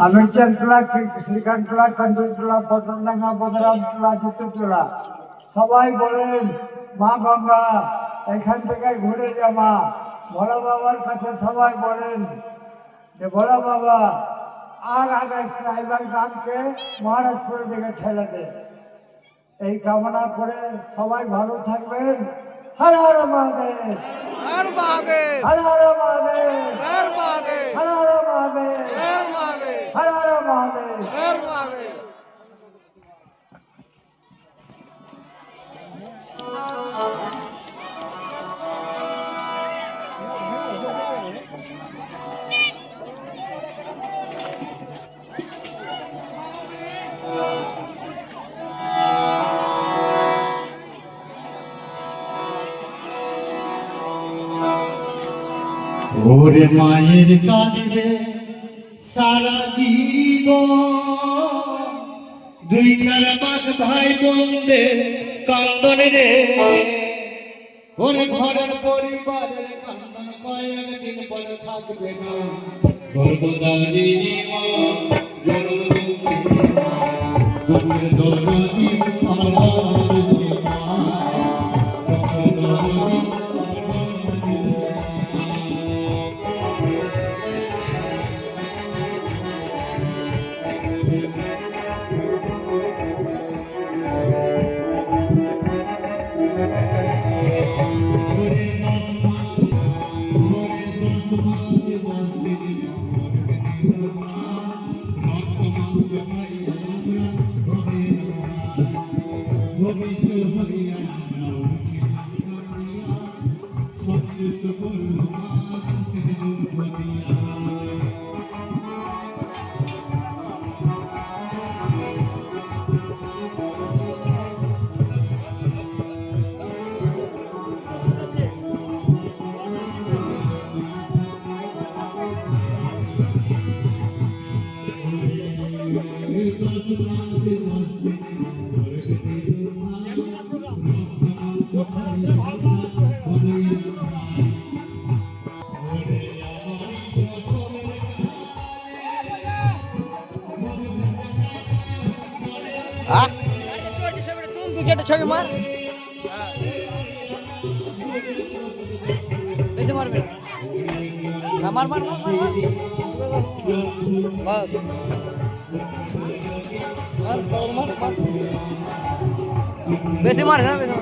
আমিরচাঁদ টোলা, শ্রীকান্ত টোলা, কাঞ্চন টোলা, পটনডাঙ্গা, বদরাম টোলা, চিত্রটোলা সবাই বলেন মা গঙ্গা এখান থেকে ঘুরে যাওয়া। ভোলা বাবার কাছে সবাই বলেন যে ভোলা বাবা আর আগাইস না, এবার গানকে মহারাজপুরের দিকে ঠেলে দে। এই কামনা করে সবাই ভালো থাকবেন। হর হর মহাদেব, হর মহাদেব, হর হর মহাদেব, হর মহাদেব, হর হর মহাদেব, হর মহাদেব, হর হর মহাদেব। হর মহাদেব। ওরে মায়ের কাঁদবে সারা জীবন, 2-4 মাস ভাই বোনদের কান্দন রে। ওরে ঘরের পরিবারের কান্দন কয়েকদিন পরে থাকবে না। গর্ভধারী মা জনম দুঃখী মা, দুঃখের দরদি আমরা দুঃখী মা, দুঃখের দরদি ছবি মার, মারবে মার মার মার মার বাস মার মার বেশি মার না বেশি